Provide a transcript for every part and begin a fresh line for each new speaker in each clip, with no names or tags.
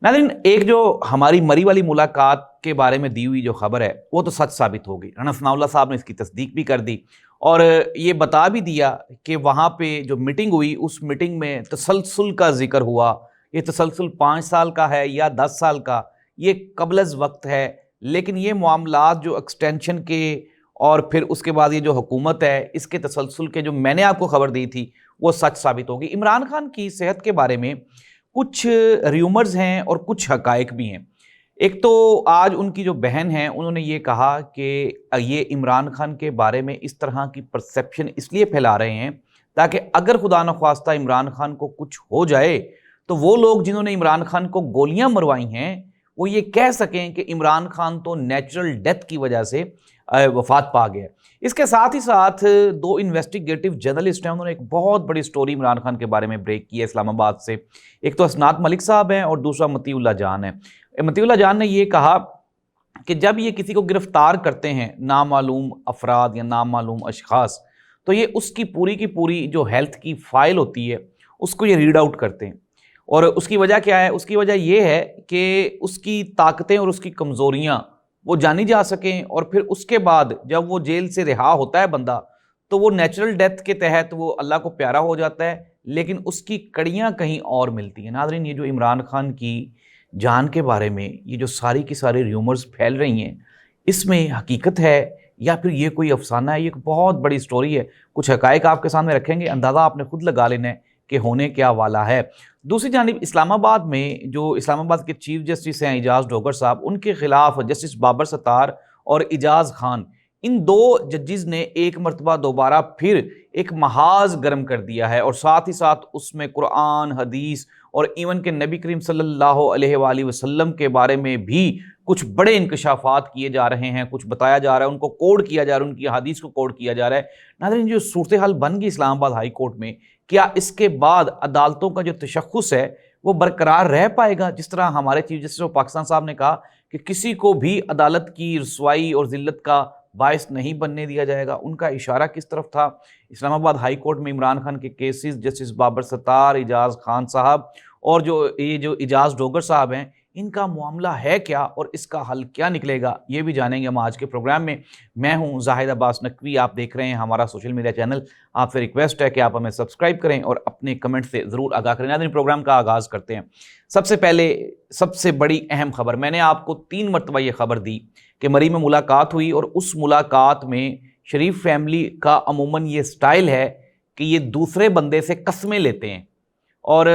नाज़रीन, एक जो हमारी मरी वाली मुलाकात के बारे में दी हुई जो खबर है वो तो सच साबित हो गई। राना सनाउल्लाह साहब ने इसकी तस्दीक भी कर दी और ये बता भी दिया कि वहाँ पे जो मीटिंग हुई उस मीटिंग में तसलसल का जिक्र हुआ। ये तसलसल 5 साल का है या 10 साल का, ये कबलज़ वक्त है, लेकिन ये मामलात जो एक्सटेंशन के और फिर उसके बाद ये जो हुकूमत है इसके तसलसल के जो मैंने आपको खबर दी थी वो सच साबित होगी। इमरान खान की सेहत के बारे में कुछ र्यूमर्स हैं और कुछ हकायक भी हैं। एक तो आज उनकी जो बहन है उन्होंने ये कहा कि ये इमरान खान के बारे में इस तरह की परसेप्शन इसलिए फैला रहे हैं ताकि अगर खुदा न ख्वास्ता इमरान खान को कुछ हो जाए तो वो लोग जिन्होंने इमरान खान को गोलियां मरवाई हैं वो ये कह सकें कि इमरान खान तो नेचुरल डेथ की वजह से वफात पा गया। इसके साथ ही साथ दो इन्वेस्टिगेटिव जर्नलिस्ट हैं, उन्होंने एक बहुत बड़ी स्टोरी इमरान खान के बारे में ब्रेक की है इस्लामाबाद से। एक तो असनाद मलिक साहब हैं और दूसरा मतीउल्लाह जान है। मतीउल्लाह जान ने ये कहा कि जब ये किसी को गिरफ्तार करते हैं नामालूम अफराद या नामालूम अशखास, तो ये उसकी पूरी की पूरी जो हेल्थ की फाइल होती है उसको ये रीड आउट करते हैं। और उसकी वजह क्या है? उसकी वजह ये है कि उसकी ताकतें और उसकी कमज़ोरियाँ वो जानी जा सकें और फिर उसके बाद जब वो जेल से रिहा होता है बंदा तो वो नेचुरल डेथ के तहत वो अल्लाह को प्यारा हो जाता है, लेकिन उसकी कड़ियाँ कहीं और मिलती हैं। नाज़रीन, ये जो इमरान खान की जान के बारे में ये जो सारी की सारी र्यूमर्स फैल रही हैं, इसमें हकीकत है या फिर ये कोई अफसाना है? ये एक बहुत बड़ी स्टोरी है। कुछ हकायक आपके सामने रखेंगे, अंदाज़ा आपने खुद लगा लेना है कि होने क्या वाला है। दूसरी जानिब इस्लामाबाद में जो इस्लामाबाद के चीफ जस्टिस हैं एजाज डोगर साहब, उनके खिलाफ जस्टिस बाबर सत्तार और इजाज़ खान, इन दो जजेस ने एक मरतबा दोबारा फिर एक महाज गर्म कर दिया है और साथ ही साथ उसमें कुरान, हदीस और इवन के नबी करीम सल्लल्लाहु अलैहि वसल्लम के बारे में भी कुछ बड़े इंकशाफात किए जा रहे हैं, कुछ बताया जा रहा है, उनको कोड किया जा रहा है, उनकी हदीस को कोड किया जा रहा है। नाज़रीन, जो सूरत हाल बन गई इस्लामाबाद हाई कोर्ट में, क्या इसके बाद अदालतों का जो तशख़्ख़ुस है वो बरकरार रह पाएगा? जिस तरह हमारे चीफ जस्टिस ऑफ पाकिस्तान साहब ने कहा कि किसी को भी अदालत की रसवाई और ज़िल्लत का बायस नहीं बनने दिया जाएगा, उनका इशारा किस तरफ था? इस्लामाबाद हाई कोर्ट में इमरान खान के केसेस जस्टिस बाबर सत्तार, इजाज़ खान साहब और जो इजाज़ डोगर साहब हैं, इनका मामला है क्या और इसका हल क्या निकलेगा, ये भी जानेंगे हम आज के प्रोग्राम में। मैं हूं जाहिद अब्बास नकवी, आप देख रहे हैं हमारा सोशल मीडिया चैनल। आपसे रिक्वेस्ट है कि आप हमें सब्सक्राइब करें और अपने कमेंट से ज़रूर आगाह करें। नाज़रीन, प्रोग्राम का आगाज़ करते हैं। सबसे पहले सबसे बड़ी अहम खबर, मैंने आपको 3 मरतबा ये खबर दी कि मरी में मुलाकात हुई और उस मुलाकात में शरीफ फैमिली का अमूमन ये स्टाइल है कि ये दूसरे बंदे से कस्में लेते हैं, और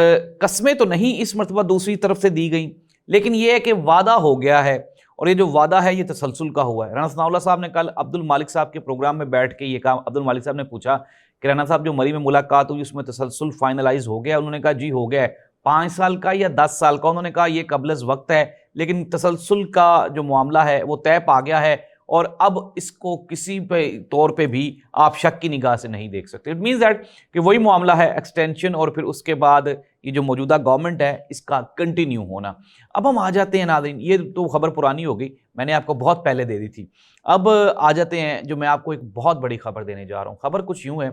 कस्में तो नहीं इस मरतबा दूसरी तरफ से दी गई, लेकिन ये है कि वादा हो गया है और ये जो वादा है ये तसलसल का हुआ है। राना सनाउल्लाह साहब ने कल अब्दुल मालिक साहब के प्रोग्राम में बैठ के ये कहा। अब्दुल मालिक साहब ने पूछा कि राना साहब जो मरी में मुलाकात हुई उसमें तसलसल फाइनलाइज हो गया? उन्होंने कहा जी हो गया है। 5 साल का या 10 साल का? उन्होंने कहा ये कबलज़ वक्त है, लेकिन तसलसल का जो मामला है वो तय पा गया है और अब इसको किसी पे तौर पे भी आप शक की निगाह से नहीं देख सकते। इट मीन्स दैट कि वही मामला है एक्सटेंशन और फिर उसके बाद ये जो मौजूदा गवर्नमेंट है इसका कंटिन्यू होना। अब हम आ जाते हैं नाज़रीन, ये तो खबर पुरानी हो गई, मैंने आपको बहुत पहले दे दी थी। अब आ जाते हैं जो मैं आपको एक बहुत बड़ी खबर देने जा रहा हूँ। खबर कुछ यूँ है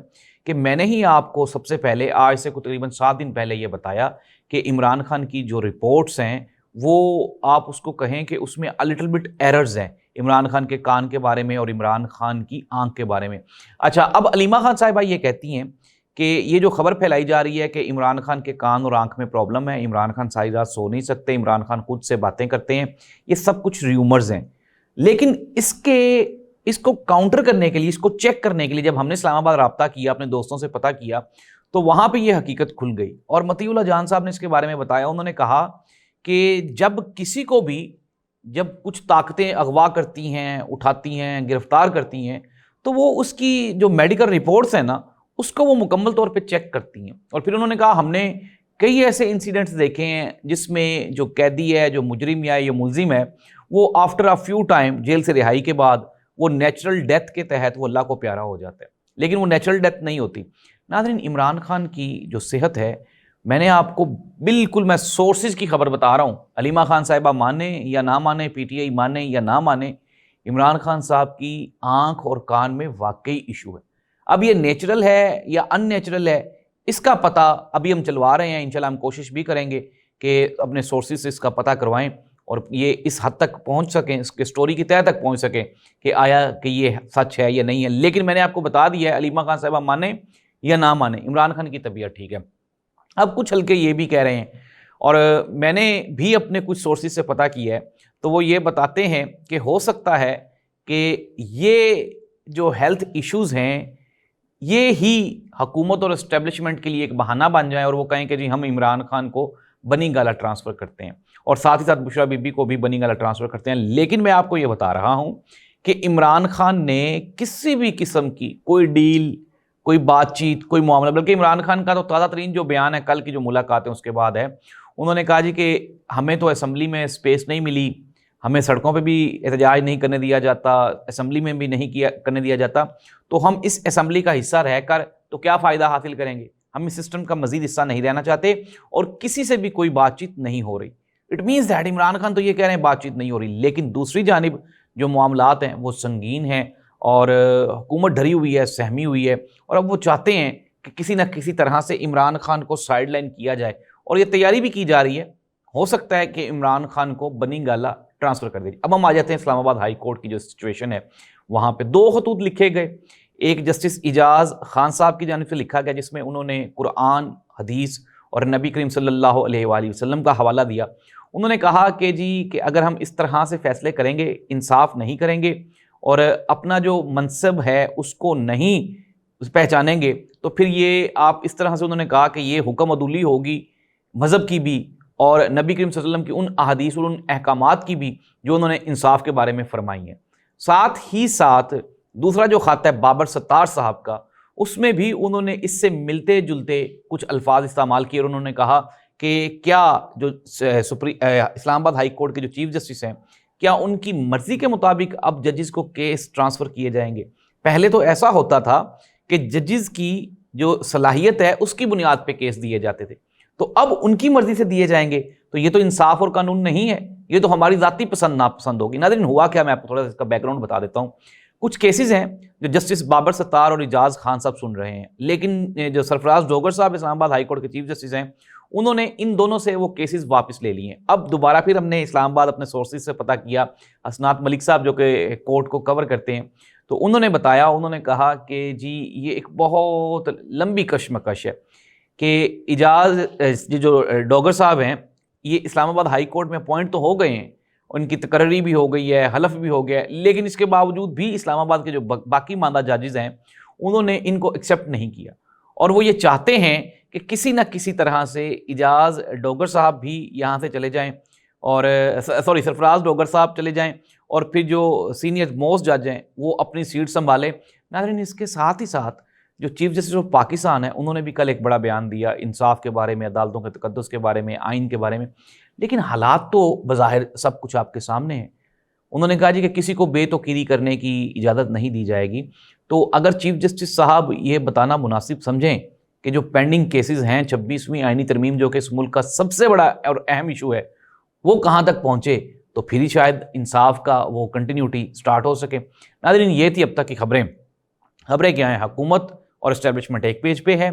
कि मैंने ही आपको सबसे पहले आज से तकरीबन 7 दिन पहले ये बताया कि इमरान खान की जो रिपोर्ट्स हैं वो आप उसको कहें कि उसमें अ लिटिल बिट एरर्स हैं इमरान खान के कान के बारे में और इमरान खान की आंख के बारे में। अच्छा, अब अलीमा खान साहिबा ये कहती हैं कि ये जो खबर फैलाई जा रही है कि इमरान खान के कान और आंख में प्रॉब्लम है, इमरान खान सारी रात सो नहीं सकते, इमरान खान खुद से बातें करते हैं, ये सब कुछ र्यूमर्स हैं। लेकिन इसको काउंटर करने के लिए, इसको चेक करने के लिए जब हमने इस्लामाबाद राब्ता किया, अपने दोस्तों से पता किया, तो वहाँ पर यह हकीकत खुल गई। और मतीउल्लाह जान साहब ने इसके बारे में बताया। उन्होंने कहा कि जब किसी को भी जब कुछ ताकतें अगवा करती हैं, उठाती हैं, गिरफ्तार करती हैं, तो वो उसकी जो मेडिकल रिपोर्ट्स हैं ना उसको वो मुकम्मल तौर पे चेक करती हैं। और फिर उन्होंने कहा हमने कई ऐसे इंसिडेंट्स देखे हैं जिसमें जो कैदी है, जो मुजरिम या ये मुलजिम है, वो after a few time jail से रिहाई के बाद वो नेचुरल डेथ के तहत वो अल्लाह को प्यारा हो जाता है, लेकिन वो नेचुरल डेथ नहीं होती। नाज़रीन, इमरान खान की जो सेहत है, मैंने आपको बिल्कुल, मैं सोर्सेज की खबर बता रहा हूँ, अलीमा खान साहिबा माने या ना माने, पीटीआई माने या ना माने, इमरान खान साहब की आंख और कान में वाकई इशू है। अब ये नेचुरल है या अननेचुरल है इसका पता अभी हम चलवा रहे हैं, इंशाल्लाह हम कोशिश भी करेंगे کہ اپنے سورسز سے اس کا پتہ کروائیں اور یہ اس حد تک پہنچ سکیں، اس کے سٹوری کی تہہ تک پہنچ سکیں کہ آیا کہ یہ سچ ہے یا نہیں ہے۔ لیکن میں نے آپ کو بتا دیا ہے، علیمہ خان صاحبہ مانیں یا نہ مانیں، عمران خان کی طبیعت ٹھیک ہے۔ اب کچھ حلقے یہ بھی کہہ رہے ہیں، اور میں نے بھی اپنے کچھ سورسز سے پتہ کیا ہے، تو وہ یہ بتاتے ہیں کہ ہو سکتا ہے کہ یہ جو ہیلتھ ایشوز ہیں یہ ہی حکومت اور اسٹیبلشمنٹ کے لیے ایک بہانہ بن جائیں، اور وہ کہیں کہ جی ہم عمران خان کو بنی گالہ ٹرانسفر کرتے ہیں، اور ساتھ ہی ساتھ بشریٰ بی بی کو بھی بنی گالہ ٹرانسفر کرتے ہیں۔ لیکن میں آپ کو یہ بتا رہا ہوں کہ عمران خان نے کسی بھی قسم کی کوئی ڈیل، کوئی بات چیت، کوئی معاملہ، بلکہ عمران خان کا تو تازہ ترین جو بیان ہے، کل کی جو ملاقات ہے اس کے بعد ہے، انہوں نے کہا جی کہ ہمیں تو اسمبلی میں سپیس نہیں ملی، ہمیں سڑکوں پہ بھی احتجاج نہیں کرنے دیا جاتا، اسمبلی میں بھی نہیں کرنے دیا جاتا، تو ہم اس اسمبلی کا حصہ رہ کر تو کیا فائدہ حاصل کریں گے؟ ہم اس سسٹم کا مزید حصہ نہیں رہنا چاہتے، اور کسی سے بھی کوئی بات چیت نہیں ہو رہی۔ It means that Imran Khan تو یہ کہہ رہے ہیں بات چیت نہیں ہو رہی، لیکن دوسری جانب جو معاملات ہیں وہ سنگین ہیں، اور حکومت ڈری ہوئی ہے، سہمی ہوئی ہے، اور اب وہ چاہتے ہیں کہ کسی نہ کسی طرح سے عمران خان کو سائیڈ لائن کیا جائے، اور یہ تیاری بھی کی جا رہی ہے، ہو سکتا ہے کہ عمران خان کو بنی گالہ ٹرانسفر کر دے۔ اب ہم آ جاتے ہیں اسلام آباد ہائی کورٹ کی جو سچویشن ہے، وہاں پہ 2 خطوط لکھے گئے۔ ایک جسٹس اعجاز خان صاحب کی جانب سے لکھا گیا، جس میں انہوں نے قرآن، حدیث اور نبی کریم صلی اللہ علیہ وآلہ وسلم کا حوالہ دیا۔ انہوں نے کہا کہ جی کہ اگر ہم اس طرح سے فیصلے کریں گے، انصاف نہیں کریں گے، اور اپنا جو منصب ہے اس کو نہیں پہچانیں گے، تو پھر یہ آپ اس طرح سے، انہوں نے کہا کہ یہ حکم عدولی ہوگی مذہب کی بھی، اور نبی کریم صلی اللہ علیہ وسلم کی ان احادیث اور ان احکامات کی بھی جو انہوں نے انصاف کے بارے میں فرمائی ہیں۔ ساتھ ہی ساتھ دوسرا جو خط ہے بابر ستار صاحب کا، اس میں بھی انہوں نے اس سے ملتے جلتے کچھ الفاظ استعمال کیے، اور انہوں نے کہا کہ کیا جو اسلام آباد ہائی کورٹ کے جو چیف جسٹس ہیں، کیا ان کی مرضی کے مطابق اب ججز کو کیس ٹرانسفر کیے جائیں گے؟ پہلے تو ایسا ہوتا تھا کہ ججز کی جو صلاحیت ہے اس کی بنیاد پہ کیس دیے جاتے تھے، تو اب ان کی مرضی سے دیے جائیں گے، تو یہ تو انصاف اور قانون نہیں ہے، یہ تو ہماری ذاتی پسند ناپسند ہوگی۔ ناظرین ہوا کیا، میں آپ کو تھوڑا سا اس کا بیک گراؤنڈ بتا دیتا ہوں۔ کچھ کیسز ہیں جو جسٹس بابر ستار اور اعجاز خان صاحب سن رہے ہیں، لیکن جو سرفراز ڈوگر صاحب اسلام آباد ہائی کورٹ کے چیف جسٹس ہیں، انہوں نے ان دونوں سے وہ کیسز واپس لے لیے ہیں۔ اب دوبارہ پھر ہم نے اسلام آباد اپنے سورسز سے پتہ کیا، حسنات ملک صاحب جو کہ کورٹ کو کور کرتے ہیں، تو انہوں نے بتایا، انہوں نے کہا کہ جی یہ ایک بہت لمبی کشمکش ہے کہ اعجاز جو ڈوگر صاحب ہیں، یہ اسلام آباد ہائی کورٹ میں اپوائنٹ تو ہو گئے ہیں، ان کی تقرری بھی ہو گئی ہے، حلف بھی ہو گیا ہے، لیکن اس کے باوجود بھی اسلام آباد کے جو باقی ماندہ ججز ہیں انہوں نے ان کو ایکسیپٹ نہیں کیا، اور وہ یہ چاہتے ہیں کہ کسی نہ کسی طرح سے اعجاز ڈوگر صاحب بھی یہاں سے چلے جائیں، اور سرفراز ڈوگر صاحب چلے جائیں، اور پھر جو سینئر موسٹ جج ہیں وہ اپنی سیٹ سنبھالیں۔ ناظرین اس کے ساتھ ہی ساتھ جو چیف جسٹس آف پاکستان ہے، انہوں نے بھی کل ایک بڑا بیان دیا انصاف کے بارے میں، عدالتوں کے تقدس کے بارے میں، آئین کے بارے میں، لیکن حالات تو بظاہر سب کچھ آپ کے سامنے ہیں۔ انہوں نے کہا جی کہ کسی کو بے توقیری کرنے کی اجازت نہیں دی جائے گی، تو اگر چیف جسٹس صاحب یہ بتانا مناسب سمجھیں کہ جو پینڈنگ کیسز ہیں 26ویں آئینی ترمیم جو کہ اس ملک کا سب سے بڑا اور اہم ایشو ہے، وہ کہاں تک پہنچے، تو پھر ہی شاید انصاف کا وہ کنٹینیوٹی سٹارٹ ہو سکے۔ ناظرین یہ تھی اب تک کی خبریں کیا ہیں؟ حکومت اور اسٹیبلشمنٹ ایک پیج پہ ہے،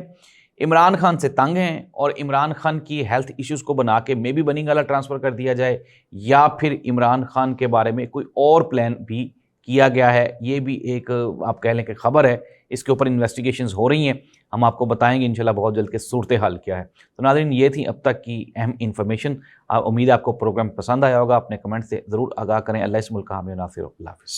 عمران خان سے تنگ ہیں، اور عمران خان کی ہیلتھ ایشوز کو بنا کے میں بھی بنی گالہ ٹرانسفر کر دیا جائے، یا پھر عمران خان کے بارے میں کوئی اور پلان بھی کیا گیا ہے۔ یہ بھی ایک آپ کہہ لیں کہ خبر ہے، اس کے اوپر انویسٹیگیشنز ہو رہی ہیں، ہم آپ کو بتائیں گے انشاءاللہ بہت جلد کہ صورتحال کیا ہے۔ تو ناظرین یہ تھی اب تک کی اہم انفارمیشن، امید ہے آپ کو پروگرام پسند آیا ہوگا، اپنے کمنٹ سے ضرور آگاہ کریں۔ اللہ اس ملک کا حامی و ناصر، اللہ حافظ۔